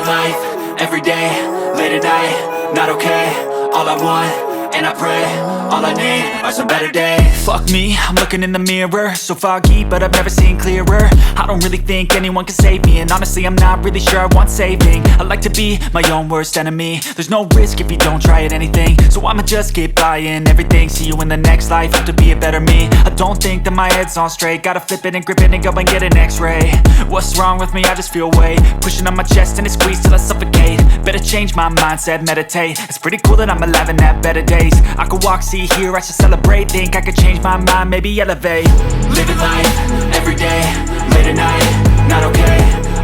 Living life, everyday, late at night, not okay. All I want, and I pray, all I need are some better days. Fuck me, I'm looking in the mirror, so foggy, but I've never seen clearer. I don't really think anyone can save me, and honestly I'm not really sure I want saving. I like to be my own worst enemy. There's no risk if you don't try at anything, so I'ma just keep buying everything. See you in the next life, hope to be a better me. I don't think that my head's on straight, gotta flip it and grip it and go and get an x-ray. What's wrong with me? I just feel weight pushing on my chest and it squeezes till I suffocate. Better change my mindset, meditate. It's pretty cool that I'm alive and have better days. I could walk, see, hear, I should celebrate. Think I could change my mind, maybe elevate. Living life, everyday, late at night, not okay.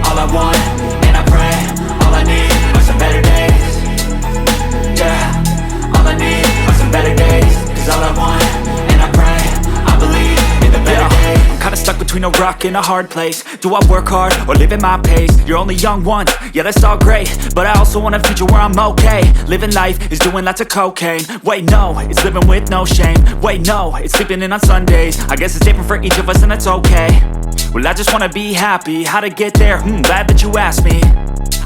All I want, and I pray, all I need are some better days. Yeah, all I need are some better days. Cause all I want, and I pray, I believe in the better days. I'm kinda stuck between a rock and a hard place. Do I work hard or live at my pace? You're only young once, yeah that's all great, but I also want a future where I'm okay. Living life is doing lots of cocaine. Wait no, it's living with no shame. Wait no, it's sleeping in on Sundays. I guess it's different for each of us and that's okay. Well I just wanna be happy, how to get there? Glad that you asked me.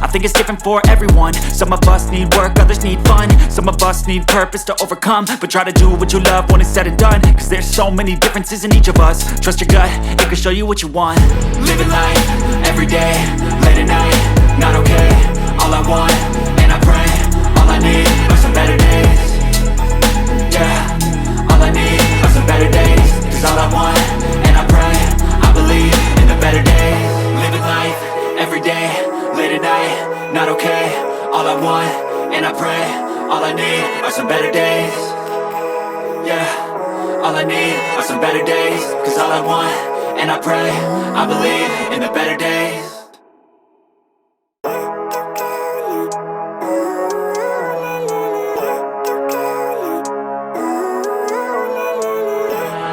I think it's different for everyone. Some of us need work, others need fun. Some of us need purpose to overcome. But try to do what you love when it's said and done. Cause there's so many differences in each of us. Trust your gut, it can show you what you want. Living life, everyday, late at night, not okay. All I want, and I pray, all I need are some better days. Yeah, all I need are some better days. Cause all I want, and I pray, I believe in the better days. Living life, everyday, late at night, not okay. All I want, and I pray, all I need are some better days. Yeah, all I need are some better days. Cause all I want, and I pray, I believe in the better days.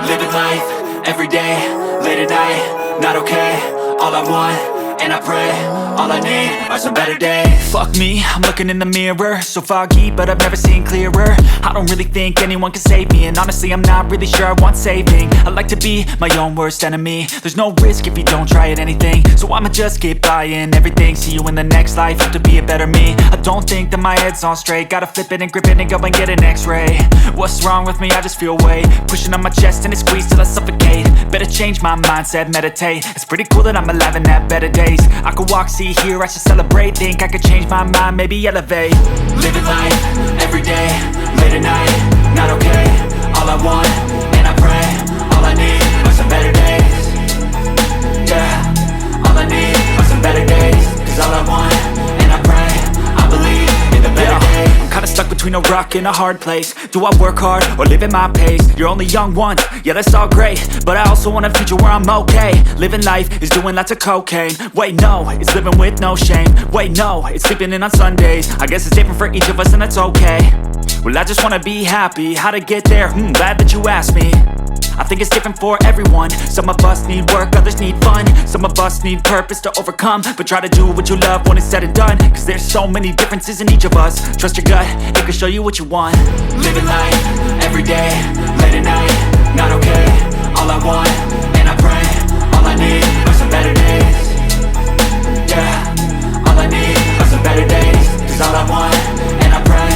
Living life, everyday, late at night, not okay. All I want, and I pray, all I need are some better days. Fuck me, I'm looking in the mirror, so foggy, but I've never seen clearer. I don't really think anyone can save me, and honestly I'm not really sure I want saving. I like to be my own worst enemy. There's no risk if you don't try at anything, so I'ma just keep buying everything. See you in the next life, hope to be a better me. I don't think that my head's on straight, gotta flip it and grip it and go and get an x-ray. What's wrong with me? I just feel weight pushing on my chest and it squeezes till I suffocate. Better change my mindset, meditate. It's pretty cool that I'm alive and have better days. I could walk, see, hear, I should celebrate. Think I could change my mind, maybe elevate. Living life, everyday, late at night, not okay. All I want, and I pray, all I need are some better days. Yeah, all I need are some better days. Cause all I want, and I pray, I believe in the better days. I'm kinda stuck between a rock and a hard place. Do I work hard or live at my pace? You're only young once, yeah that's all great, but I also want a future where I'm okay. Living life is doing lots of cocaine. Wait no, it's living with no shame. Wait no, it's sleeping in on Sundays. I guess it's different for each of us and that's okay. Well I just wanna be happy, how to get there? Glad that you asked me. I think it's different for everyone. Some of us need work, others need fun. Some of us need purpose to overcome. But try to do what you love when it's said and done. Cause there's so many differences in each of us. Trust your gut, it can show you what you want. Living life, everyday, late at night, not okay. All I want, and I pray, all I need are some better days. Yeah, all I need are some better days. Cause all I want, and I pray,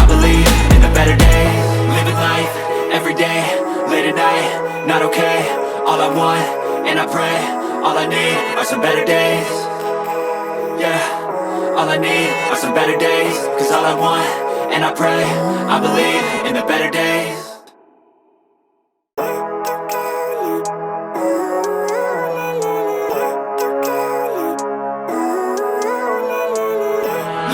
I believe in the better days. Living life, everyday, late at night, not okay. All I want, and I pray, all I need are some better days. Yeah, all I need are some better days. Cause all I want, and I pray, I believe in the better days.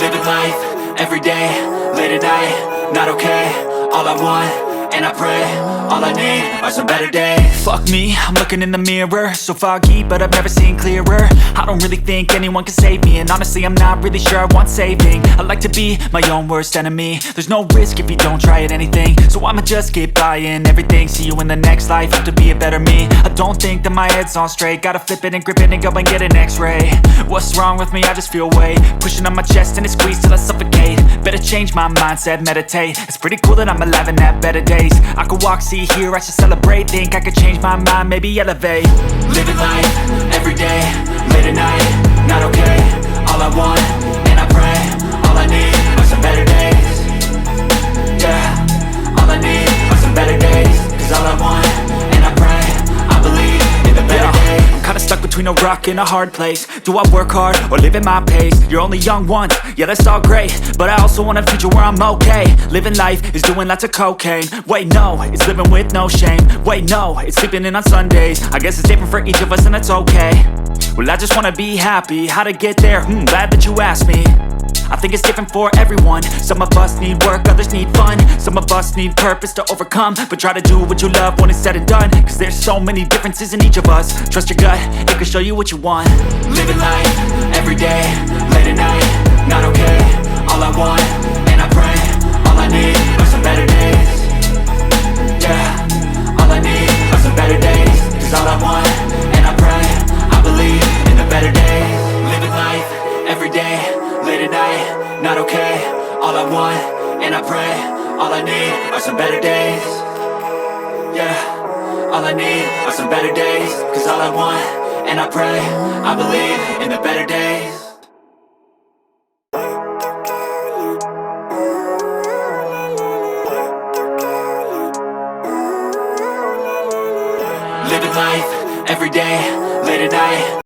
Living life, everyday, late at night, not okay. All I want, and I pray, all I need are some better days. Fuck me, I'm looking in the mirror, so foggy, but I've never seen clearer. I don't really think anyone can save me, and honestly I'm not really sure I want saving. I like to be my own worst enemy. There's no risk if you don't try at anything, so I'ma just keep buying everything. See you in the next life, hope to be a better me. I don't think that my head's on straight, gotta flip it and grip it and go and get an x-ray. What's wrong with me? I just feel weight pushing on my chest and it squeezes till I suffocate. Better change my mindset, meditate. It's pretty cool that I'm alive and have better days. I could walk, see, hear, I should celebrate. Think I could change my mind, maybe elevate. Living life, everyday, late at night, not okay. All I want, and I between a rock and a hard place. Do I work hard or live at my pace? You're only young once, yeah that's all great, but I also want a future where I'm okay. Living life is doing lots of cocaine. Wait no, it's living with no shame. Wait no, it's sleeping in on Sundays. I guess it's different for each of us and that's okay. Well I just wanna be happy, how to get there? Glad that you asked me. I think it's different for everyone. Some of us need work, others need fun. Some of us need purpose to overcome. But try to do what you love when it's said and done, cause there's so many differences in each of us. Trust your gut, it can show you what you want. Living life, everyday, late at night, not okay. All I want, and I pray, all I need are some better days. Yeah, all I need are some better days. Cause all I want, and I pray, I believe in the better days. Living life, everyday, late at night, not okay. All I want, and I pray, all I need are some better days. Yeah, all I need are some better days. Cause all I want, and I pray, I believe in the better days. Living life, everyday, late at night.